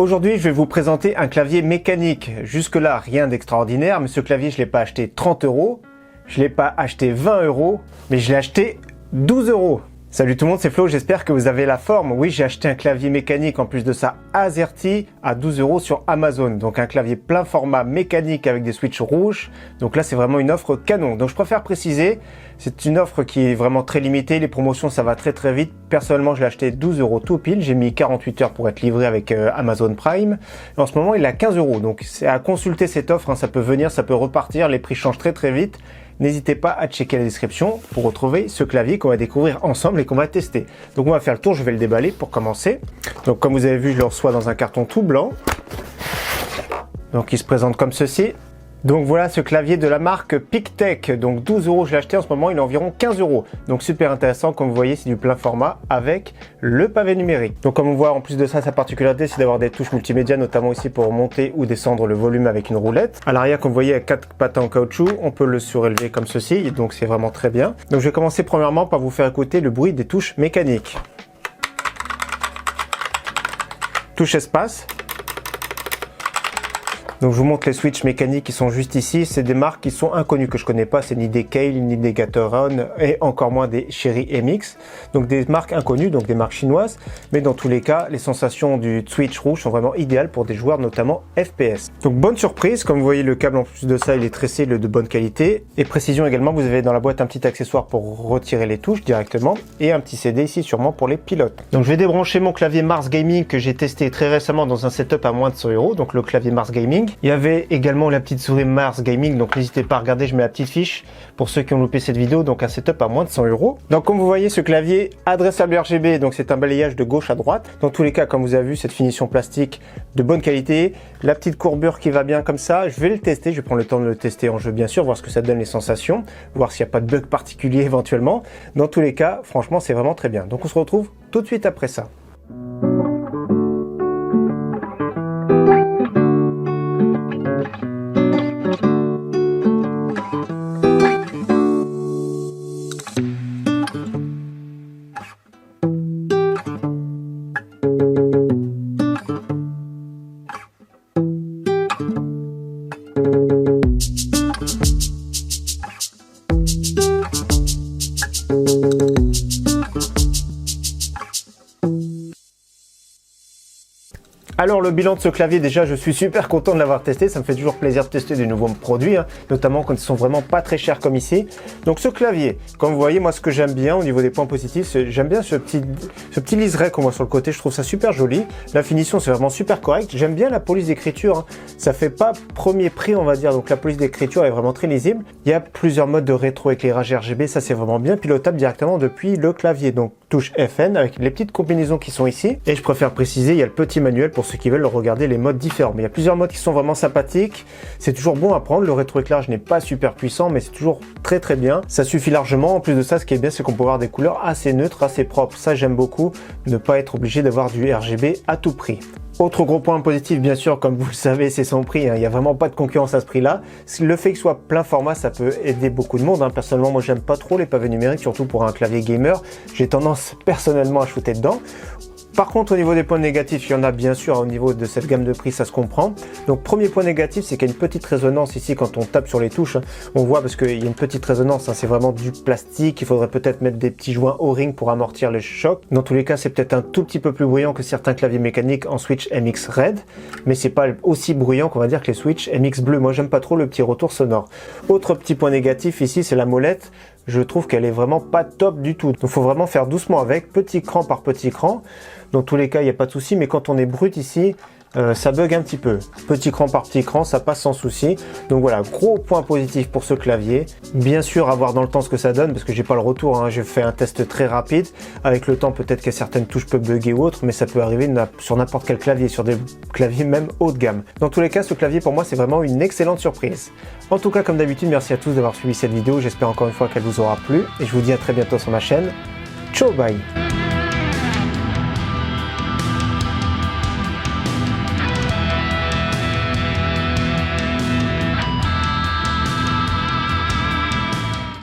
Aujourd'hui, je vais vous présenter un clavier mécanique. Jusque-là, rien d'extraordinaire, mais ce clavier, je ne l'ai pas acheté 30 €, je ne l'ai pas acheté 20 €, mais je l'ai acheté 12 €. Salut tout le monde, c'est Flo, j'espère que vous avez la forme. Oui, j'ai acheté un clavier mécanique, en plus de ça, AZERTY, à 12 € sur Amazon. Donc un clavier plein format mécanique avec des switches rouges. Donc là, c'est vraiment une offre canon. Donc je préfère préciser, c'est une offre qui est vraiment très limitée. Les promotions, ça va très très vite. Personnellement, je l'ai acheté 12 € tout pile. J'ai mis 48 heures pour être livré avec Amazon Prime. Et en ce moment, il est à 15 €. Donc c'est à consulter cette offre, hein. Ça peut venir, ça peut repartir. Les prix changent très très vite. N'hésitez pas à checker la description pour retrouver ce clavier qu'on va découvrir ensemble et qu'on va tester. Donc on va faire le tour, je vais le déballer pour commencer. Donc comme vous avez vu, je le reçois dans un carton tout blanc. Donc il se présente comme ceci. Donc voilà ce clavier de la marque PicTech. Donc 12 €, je l'ai acheté en ce moment, il est environ 15 €. Donc super intéressant, comme vous voyez, c'est du plein format avec le pavé numérique. Donc comme on voit, en plus de ça, sa particularité, c'est d'avoir des touches multimédia, notamment ici pour monter ou descendre le volume avec une roulette. À l'arrière, comme vous voyez, il y a 4 patins en caoutchouc, on peut le surélever comme ceci, donc c'est vraiment très bien. Donc je vais commencer premièrement par vous faire écouter le bruit des touches mécaniques. Touche espace. Donc je vous montre les switches mécaniques qui sont juste ici. C'est des marques qui sont inconnues, que je connais pas. C'est ni des Kailh, ni des Gateron, et encore moins des Cherry MX. Donc des marques inconnues, donc des marques chinoises. Mais dans tous les cas, les sensations du switch rouge sont vraiment idéales pour des joueurs, notamment FPS. Donc bonne surprise, comme vous voyez, le câble en plus de ça, il est tressé, de bonne qualité. Et précision également, vous avez dans la boîte un petit accessoire pour retirer les touches directement. Et un petit CD ici sûrement pour les pilotes. Donc je vais débrancher mon clavier Mars Gaming que j'ai testé très récemment dans un setup à moins de 100 €. Donc le clavier Mars Gaming. Il y avait également la petite souris Mars Gaming, donc n'hésitez pas à regarder, je mets la petite fiche pour ceux qui ont loupé cette vidéo, donc un setup à moins de 100 €. Donc comme vous voyez, ce clavier adressable RGB, donc c'est un balayage de gauche à droite. Dans tous les cas, comme vous avez vu, cette finition plastique de bonne qualité, la petite courbure qui va bien comme ça, je vais le tester, je vais prendre le temps de le tester en jeu bien sûr, voir ce que ça donne les sensations, voir s'il n'y a pas de bug particulier éventuellement. Dans tous les cas, franchement, c'est vraiment très bien. Donc on se retrouve tout de suite après ça. Alors le bilan de ce clavier, déjà je suis super content de l'avoir testé, ça me fait toujours plaisir de tester des nouveaux produits, hein, notamment quand ils sont vraiment pas très chers comme ici. Donc ce clavier, comme vous voyez, moi ce que j'aime bien au niveau des points positifs, j'aime bien ce petit liseré qu'on voit sur le côté, je trouve ça super joli. La finition c'est vraiment super correct, j'aime bien la police d'écriture, hein. Ça fait pas premier prix on va dire, donc la police d'écriture est vraiment très lisible. Il y a plusieurs modes de rétroéclairage RGB, ça c'est vraiment bien pilotable directement depuis le clavier, donc touche FN avec les petites combinaisons qui sont ici. Et je préfère préciser, il y a le petit manuel pour ceux qui veulent regarder les modes différents. Mais il y a plusieurs modes qui sont vraiment sympathiques. C'est toujours bon à prendre. Le rétroéclairage n'est pas super puissant, mais c'est toujours très très bien. Ça suffit largement. En plus de ça, ce qui est bien, c'est qu'on peut avoir des couleurs assez neutres, assez propres. Ça, j'aime beaucoup. Ne pas être obligé d'avoir du RGB à tout prix. Autre gros point positif, bien sûr, comme vous le savez, c'est son prix, hein. Il n'y a vraiment pas de concurrence à ce prix-là. Le fait qu'il soit plein format, ça peut aider beaucoup de monde, hein. Personnellement, moi, j'aime pas trop les pavés numériques, surtout pour un clavier gamer. J'ai tendance personnellement à shooter dedans. Par contre, au niveau des points négatifs, il y en a bien sûr au niveau de cette gamme de prix, ça se comprend. Donc, premier point négatif, c'est qu'il y a une petite résonance ici quand on tape sur les touches. On voit parce qu'il y a une petite résonance, hein, c'est vraiment du plastique. Il faudrait peut-être mettre des petits joints O-ring pour amortir les chocs. Dans tous les cas, c'est peut-être un tout petit peu plus bruyant que certains claviers mécaniques en switch MX Red, mais c'est pas aussi bruyant qu'on va dire que les switch MX Bleu. Moi, j'aime pas trop le petit retour sonore. Autre petit point négatif ici, c'est la molette. Je trouve qu'elle est vraiment pas top du tout. Donc il faut vraiment faire doucement avec, petit cran par petit cran. Dans tous les cas, il n'y a pas de souci, mais quand on est brut ici, ça bug un petit peu. Petit cran par petit cran, ça passe sans souci. Donc voilà, gros point positif pour ce clavier. Bien sûr, à voir dans le temps ce que ça donne, parce que j'ai pas le retour, hein. J'ai fait un test très rapide. Avec le temps, peut-être que certaines touches peuvent bugger ou autre, mais ça peut arriver sur n'importe quel clavier, sur des claviers même haut de gamme. Dans tous les cas, ce clavier pour moi, c'est vraiment une excellente surprise. En tout cas, comme d'habitude, merci à tous d'avoir suivi cette vidéo. J'espère encore une fois qu'elle vous aura plu et je vous dis à très bientôt sur ma chaîne. Ciao, bye!